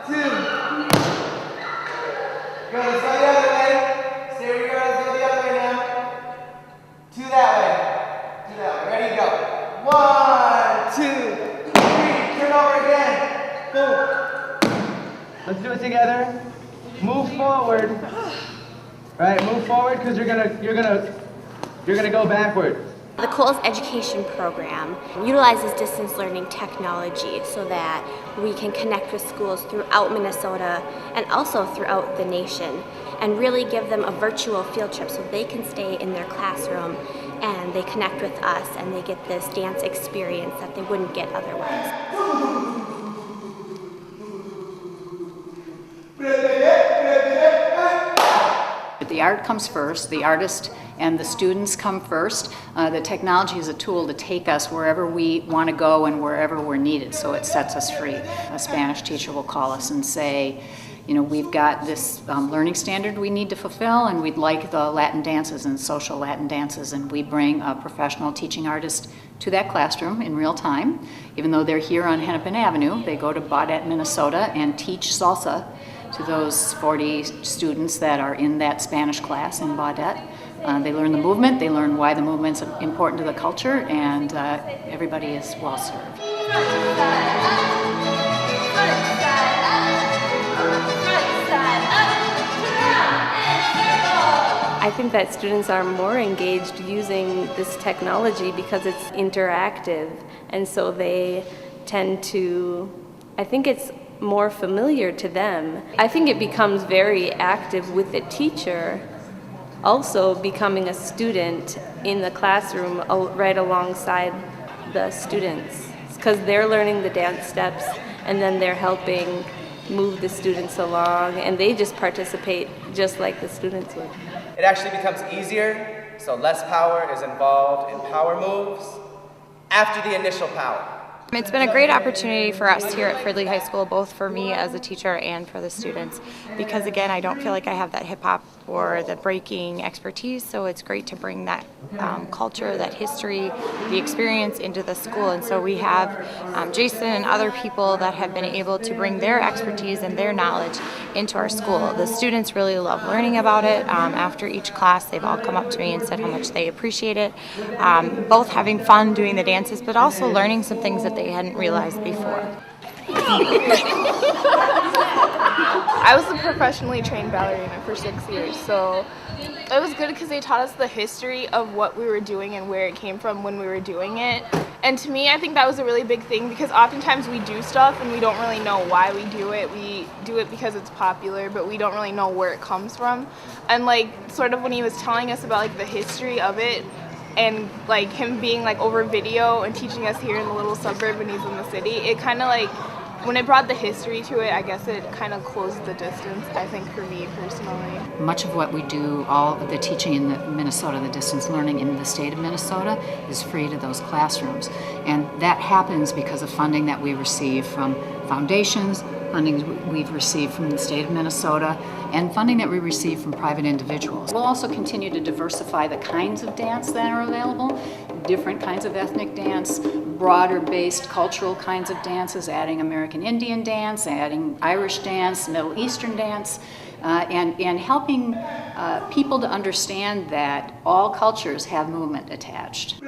2. Good, let's go the other way. Stay where you are, let's go the other way now. 2 that way. 2 that way. Ready, go. 1, 2, 3. Turn over again. Boom. Let's do it together. Move forward. All right, move forward because you're gonna go backward. The Cowles Education Program utilizes distance learning technology so that we can connect with schools throughout Minnesota and also throughout the nation and really give them a virtual field trip so they can stay in their classroom and they connect with us and they get this dance experience that they wouldn't get otherwise. The art comes first, the artist and the students come first. The technology is a tool to take us wherever we want to go and wherever we're needed, so it sets us free. A Spanish teacher will call us and say, you know, we've got this learning standard we need to fulfill and we'd like the Latin dances and social Latin dances, and we bring a professional teaching artist to that classroom in real time. Even though they're here on Hennepin Avenue, they go to Baudette, Minnesota and teach salsa to those 40 students that are in that Spanish class in Baudette. They learn the movement, they learn why the movement's important to the culture, and everybody is well served. I think that students are more engaged using this technology because it's interactive, and so they tend to, I think it's more familiar to them. I think it becomes very active with the teacher also becoming a student in the classroom right alongside the students, because they're learning the dance steps and then they're helping move the students along, and they just participate just like the students would. It actually becomes easier, so less power is involved in power moves after the initial power. It's been a great opportunity for us here at Fridley High School, both for me as a teacher and for the students, because again, I don't feel like I have that hip hop or the breaking expertise, so it's great to bring that culture, that history, the experience into the school. And so we have Jason and other people that have been able to bring their expertise and their knowledge into our school. The students really love learning about it. After each class, they've all come up to me and said how much they appreciate it, both having fun doing the dances, but also learning some things that they hadn't realized before. I was a professionally trained ballerina for 6 years, so it was good because they taught us the history of what we were doing and where it came from when we were doing it. And to me, I think that was a really big thing, because oftentimes we do stuff and we don't really know why we do it. We do it because it's popular, but we don't really know where it comes from. And like, sort of when he was telling us about like the history of it, and like him being like over video and teaching us here in the little suburb and he's in the city, it kind of like, when it brought the history to it, I guess it kind of closed the distance, I think, for me personally. Much of what we do, all of the teaching in Minnesota, the distance learning in the state of Minnesota, is free to those classrooms. And that happens because of funding that we receive from foundations, funding we've received from the state of Minnesota, and funding that we receive from private individuals. We'll also continue to diversify the kinds of dance that are available, different kinds of ethnic dance, broader-based cultural kinds of dances, adding American Indian dance, adding Irish dance, Middle Eastern dance, and helping people to understand that all cultures have movement attached.